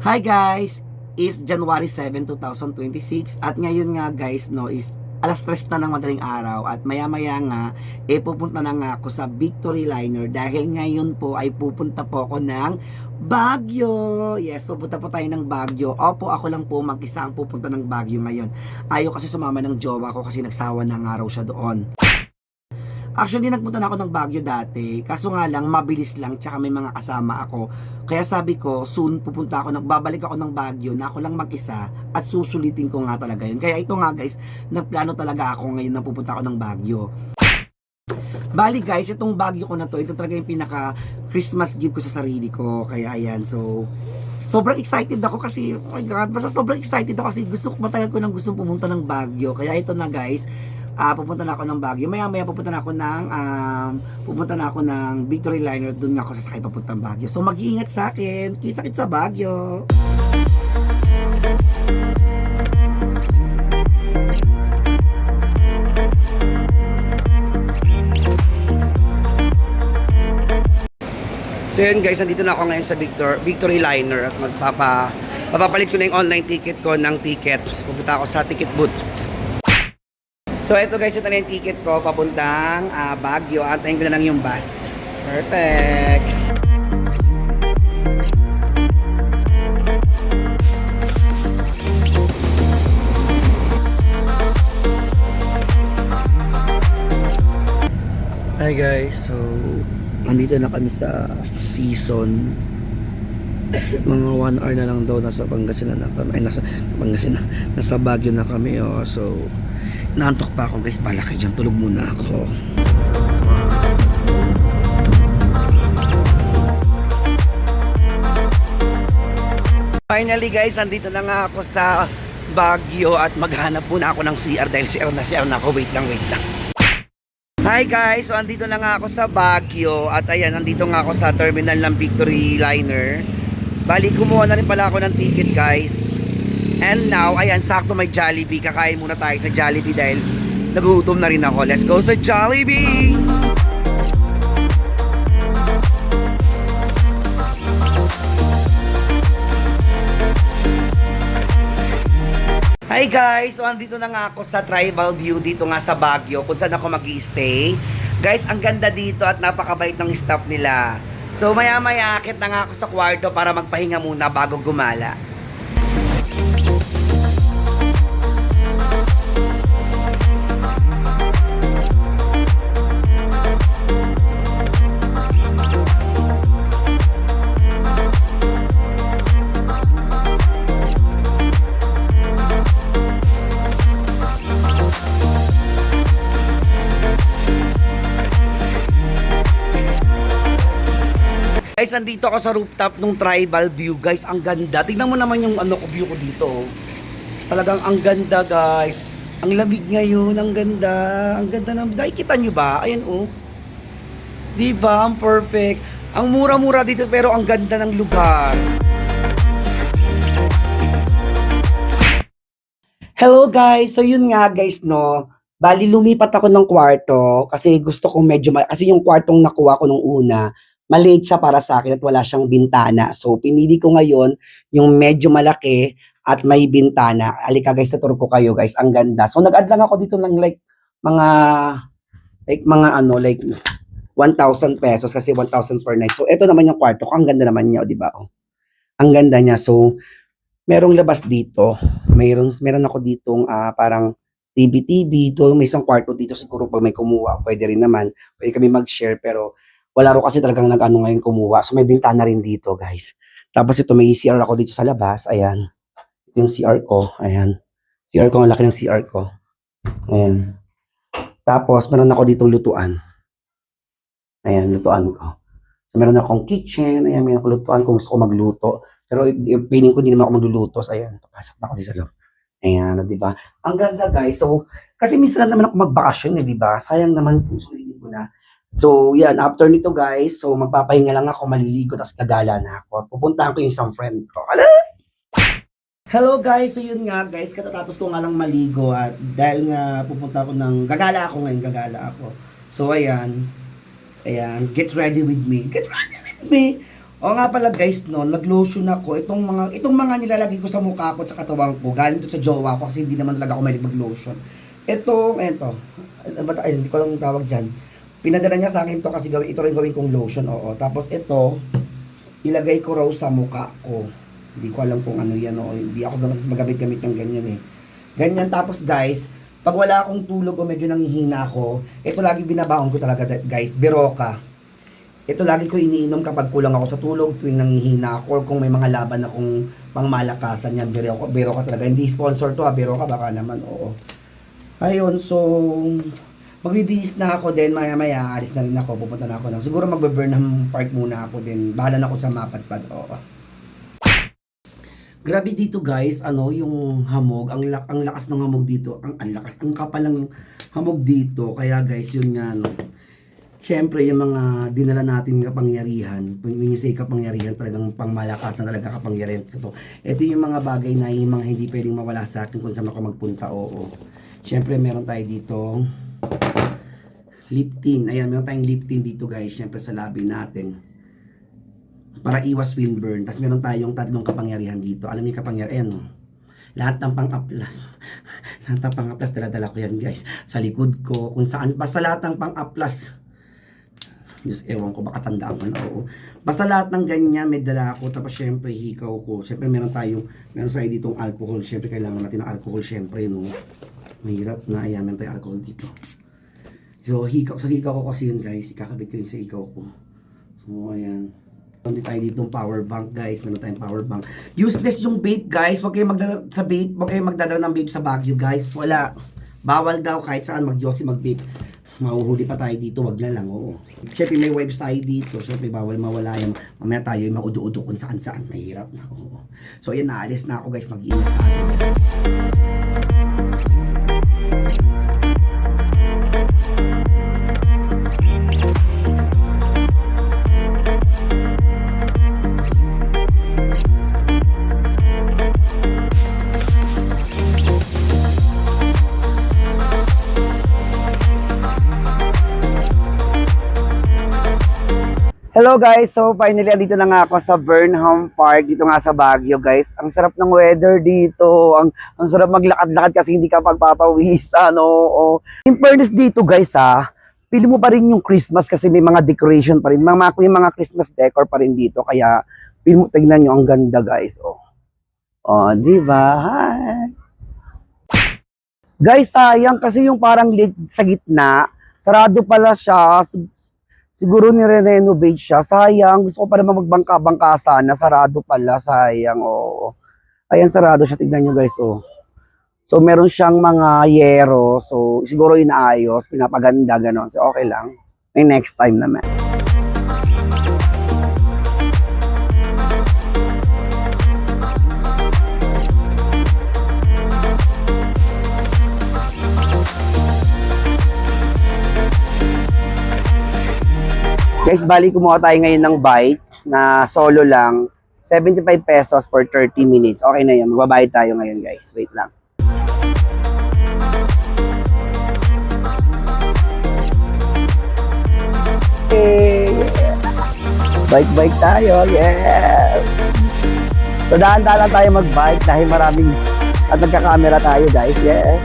Hi guys! Is January 7, 2026 at ngayon nga guys is alas 3 na ng madaling araw at maya-maya nga pupunta na nga ako sa Victory Liner dahil ngayon po ay pupunta po ako ng Baguio. Yes, pupunta po tayo ng Baguio. Opo, ako lang po mag-isa ang pupunta ng Baguio ngayon. Ayaw kasi sumama ng jowa ko kasi nagsawa na nga raw siya doon. Actually, nagpunta na ako ng Baguio dati. Kaso nga lang, mabilis lang, tsaka may mga kasama ako. Kaya sabi ko, soon pupunta ako, babalik ako ng Baguio na ako lang mag-isa at susulitin ko nga talaga yun. Kaya ito nga guys, nagplano talaga ako ngayon na pupunta ako ng Baguio. Bali guys, itong Baguio ko na to, ito talaga yung pinaka Christmas gift ko sa sarili ko. Kaya ayan, so sobrang excited ako kasi, oh my God, basta sobrang excited ako kasi matagal ko nang gustong pumunta ng Baguio. Kaya ito na guys, pupunta na ako ng Baguio. Maya-maya pupunta na ako ng Victory Liner. Doon nga ako sasakay papuntang Baguio. So mag-iingat sa akin. Kita-kit sa Baguio. So yun guys, nandito na ako ngayon sa Victory Liner at papapalit ko na yung online ticket ko ng ticket. Pupunta ako sa ticket booth. So ito guys, ito na yung ticket ko papuntang Baguio. Antayin ko na lang yung bus. Perfect! Hi guys, so nandito na kami sa Season. Mga 1 hour na lang daw nasa Pangasinan na kami. Ay, nasa Baguio na kami. Oh. So naantok pa ako guys, palaki dyan, tulog muna ako. Finally guys, andito na nga ako sa Baguio at maghanap muna ako ng CR dahil CR na ako. Wait lang. Hi guys, so andito na nga ako sa Baguio at ayan, andito nga ako sa terminal ng Victory Liner. Bali, kumuha na rin pala ako ng ticket guys. And now, ayan, sakto may Jollibee. Kakain muna tayo sa Jollibee dahil nagugutom na rin ako. Let's go sa Jollibee! Hi guys! So, andito na nga ako sa Tribal View dito nga sa Baguio kung saan ako mag-i-stay. Guys, ang ganda dito at napakabait ng staff nila. So, maya-maya akit na nga ako sa kwarto para magpahinga muna bago gumala. Guys, andito ako sa rooftop ng Tribal View. Guys, ang ganda. Tignan mo naman yung view ko dito. Talagang ang ganda, guys. Ang lamig ngayon, ang ganda. Ang ganda ng... Nakikita nyo ba? Ayan, oh. Diba? Ang perfect. Ang mura-mura dito pero ang ganda ng lugar. Hello, guys. So, yun nga, guys, no. Bali, lumipat ako ng kwarto kasi gusto ko medyo... Kasi yung kwartong nakuha ko nung una, maliit siya para sa akin at wala siyang bintana. So, pinili ko ngayon yung medyo malaki at may bintana. Halika guys, tuturo ko kayo guys. Ang ganda. So, nag-add lang ako dito ng mga 1,000 pesos kasi 1,000 per night. So, ito naman yung kwarto ko. Ang ganda naman niya, di ba? Oh. Ang ganda niya. So, merong labas dito. Meron ako ditong parang TV. Doon may isang kwarto dito siguro pag may kumuha. Pwede rin naman. Pwede kami mag-share pero wala ro kasi talagang nag-ano ngayon kumuha. So may bintana rin dito, guys. Tapos ito may CR ako dito sa labas. Ayan. Ito yung CR ko. Ayan. CR ko, ang laki ng CR ko. Ayan. Tapos meron ako dito lutuan. Ayan, lutuan ko. So meron akong kitchen. Ayan, may akong lutuan kung gusto ko magluto. Pero feeling ko hindi naman ako magluluto. So ayan, papasok na kasi sa loob. Ayan, di ba? Ang ganda, guys. So, kasi minsan lang naman ako magbakasyon, di ba? Sayang naman kung sulitin ko na. So, yan. After nito, guys, so magpapahinga lang ako, maliligo, tapos gagala na ako. Pupuntahan ko yung isang friend ko. Hello, guys. So, yun nga, guys. Katatapos ko nga lang maligo at dahil nga pupunta ako gagala ako. So, ayan. Ayan. Get ready with me. Get ready with me. O nga pala guys, no, nag-lotion ako. Itong mga nilalagay ko sa mukha ko at sa katawan ko, galing to sa jowa ko kasi hindi naman talaga ako mahilig mag-lotion. Ito, hindi ko lang tawag dyan. Pinadala niya sa akin to kasi ito rin gawin kong lotion, oo. Tapos ito, ilagay ko raw sa mukha ko. Hindi ko alam kung ano yan, o hindi ako ganun kasi magamit-gamit ng ganyan eh. Ganyan, tapos guys, pag wala akong tulog o medyo nanghihina ako, ito lagi binabaon ko talaga guys, Berocca. Ito lagi ko iniinom kapag kulang ako sa tulog, tuwing nanghihina ako, or kung may mga laban akong pangmalakasan yan, Berocca talaga. Hindi sponsor to ha, Berocca baka naman, oo. Ayun, so, magbibihis na ako din, maya-maya, alis na rin ako, pupunta na ako siguro magbe-burn ng park muna ako din, bahala na ako sa Mapatpad, oo. Grabe dito guys, yung hamog, ang lakas ng hamog dito, ang kapal ng hamog dito, kaya guys, yun nga, syempre, yung mga dinala natin kapangyarihan, when you say kapangyarihan, talagang pangmalakasan talaga kapangyarihan ito. Ito yung mga bagay na yung mga hindi pwedeng mawala sa akin kung saan ako magpunta, oo. Syempre, meron tayo dito, lip tint. Ayan, meron tayong lip tint dito guys, syempre sa labi natin. Para iwas windburn. Tapos meron tayong tatlong kapangyarihan dito. Alam niyo kapangyarihan, no? Lahat ng pang-aplas. Lahat ng pang-aplas, dala-dala ko yan guys. Sa likod ko, kung saan, basta lahat ng pang-aplas. Diyos, ewan ko, baka tandaan ko na, oo. Basta lahat ng ganyan, may dala ako. Tapos syempre, hikaw ko. Syempre, meron tayo ditong alcohol. Syempre, kailangan natin ng alcohol, syempre, no? Mahirap na, ayan, meron tayong alcohol dito. So, sa hikaw ko kasi yun, guys. Ikakabit ko yun sa hikaw ko. So, ayan. Meron tayo ditong power bank, guys. Meron tayong power bank. Useless yung vape, guys. Huwag kayong magdadala ng vape sa Baguio, guys. Wala. Bawal daw kahit saan mag-yosi, mag-vape. Mahuhuli pa tayo dito, wag na lang, oo. Siyempre may webs tayo dito, siyempre bawal mawala yan. Mamaya tayo yung maudo-udo kung saan-saan, mahirap na, oo. So ayan, naalis na ako guys, mag-ingat sa atin. Hello guys, so finally dito na nga ako sa Burnham Park, dito nga sa Baguio guys. Ang sarap ng weather dito, ang sarap maglakad-lakad kasi hindi ka pagpapawisan, oo. In fairness dito guys pili mo pa rin yung Christmas kasi may mga decoration pa rin, may mga Christmas decor pa rin dito, kaya pili mo, tignan nyo, ang ganda guys, oh. Oh, di ba? Hi! Guys, sayang kasi yung parang lake sa gitna, sarado pala siya. Siguro nire-renovate siya. Sayang. Gusto ko pa naman magbangka-bangka sana. Sarado pala. Sayang. Oo. Ayan, sarado siya. Tignan nyo guys. Oh. So, meron siyang mga yero. So, siguro inaayos. Pinapaganda. Ganon. So, okay lang. May next time naman. Guys, bali kumuha tayo ngayon ng bike na solo lang. 75 pesos for 30 minutes. Okay na yan. Magbabayad tayo ngayon guys. Wait lang. Okay. Bike tayo. Yes! So dahan-dahan tayo mag-bike dahil maraming at nagka-camera tayo guys. Yes!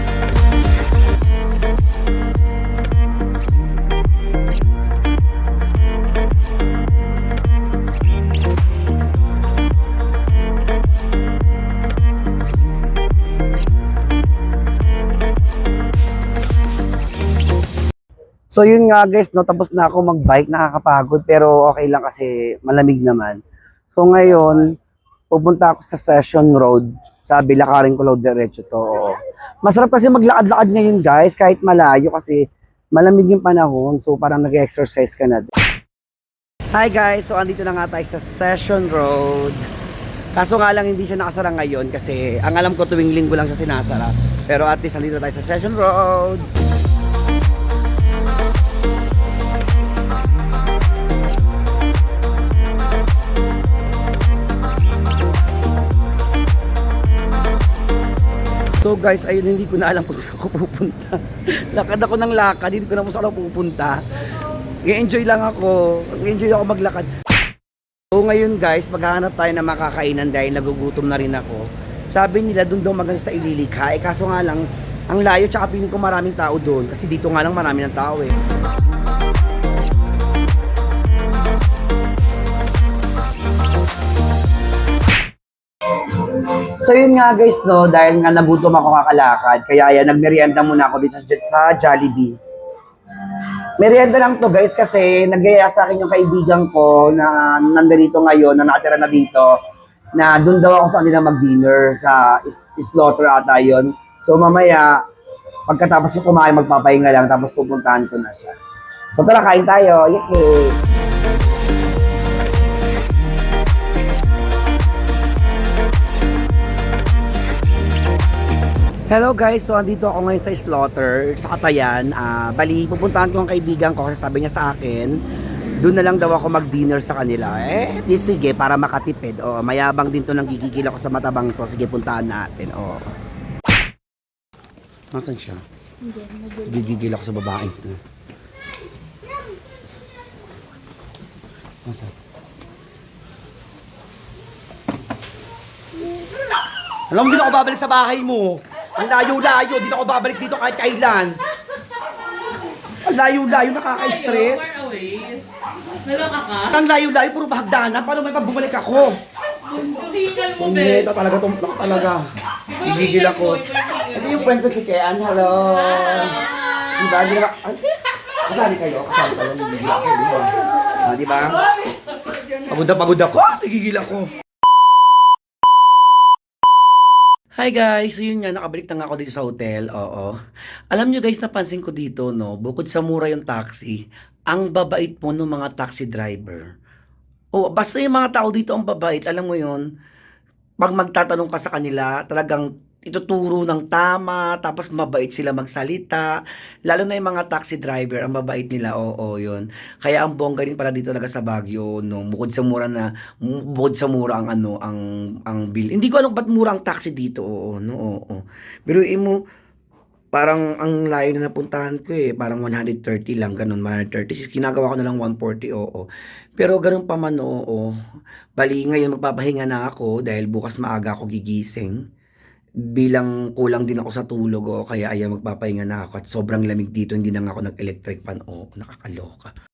So yun nga guys, no, tapos na ako mag-bike, nakakapagod pero okay lang kasi malamig naman. So ngayon, pupunta ako sa Session Road, sa Bilakaring Kulog diretso to. Oo. Masarap kasi maglakad-lakad ngayon guys, kahit malayo kasi malamig yung panahon, so parang nag-exercise ka na. Hi guys, so andito na nga tayo sa Session Road. Kaso nga lang hindi siya nakasara ngayon kasi ang alam ko tuwing linggo lang siya sinasara. Pero at least andito tayo sa Session Road. So guys, ayun, hindi ko na alam kung saan ako pupunta. Lakad ako ng lakad, hindi ko na kung saan ako pupunta. I-enjoy lang ako. I-enjoy ako maglakad. So ngayon guys, maghahanap tayo ng makakainan dahil nagugutom na rin ako. Sabi nila doon daw maganda sa Ililikha. Kaso nga lang, ang layo tsaka piling ko maraming tao doon. Kasi dito nga lang marami ng tao eh. So yun nga guys no, dahil nga nagutom ako kakalakad, kaya ayan, nagmerienda muna ako dito sa Jollibee. Merienda lang to guys kasi naggaya sa akin yung kaibigan ko na nandito ngayon, na nakatira na dito, na doon daw ako sa kanila mag-dinner sa slaughter ata yun. So mamaya, pagkatapos yung kumain, magpapahinga lang, tapos pupuntahan ko na siya. So tara, kain tayo. Yay! Hello guys, so andito ako ngayon sa slaughter sa Katayan. Bali, pupuntahan ko ang kaibigan ko kasi sabi niya sa akin, doon na lang daw ako mag-dinner sa kanila. Di sige, para makatipid. Mayabang din to, nang gigigil ako sa matabang to. Sige, puntahan natin. Nasaan siya? Gigigil ako sa babae to. Nasaan? Alam mo, hindi na ako babalik sa bahay mo. Ang layo-layo, di na ako babalik dito kahit kailan. Ang layo-layo, nakaka-stress. Naloka ka? Ang layo-layo, puro bahagdanan. Paano may bumalik ako? Hingal mo, Bes. Pumita talaga, tumplak talaga. Gigigil ako. Ito yung friend ko si Kean. Hello. Diba? Hindi naman. Kasali kayo. Gigigil ako. Diba? Pagod na pagod ako. Gigigil ako. Hi guys! So yun nga, nakabalik na nga ako dito sa hotel, oo. Alam nyo guys, napansin ko dito, no, bukod sa mura yung taxi, ang babait po ng mga taxi driver. Basta yung mga tao dito ang babait, alam mo yun, pag magtatanong ka sa kanila, talagang ituturo ng tama, tapos mabait sila magsalita. Lalo na yung mga taxi driver, ang mabait nila, oo, yun. Kaya ang bongga rin pala dito talaga sa Baguio, no, bukod sa mura ang ang bill. Hindi ko alam ba't mura ang taxi dito, oo, no, oo. Pero mo, parang ang layo na napuntahan ko eh, parang 130 lang, ganun, 136, ginagawa ko na lang 140, oo. Pero ganun pa man, oo. Bali, ngayon magpapahinga na ako dahil bukas maaga ako gigising. Bilang kulang din ako sa tulog, kaya ayan, magpapahinga na ako at sobrang lamig dito, hindi na nga ako nag-electric fan, nakakaloka.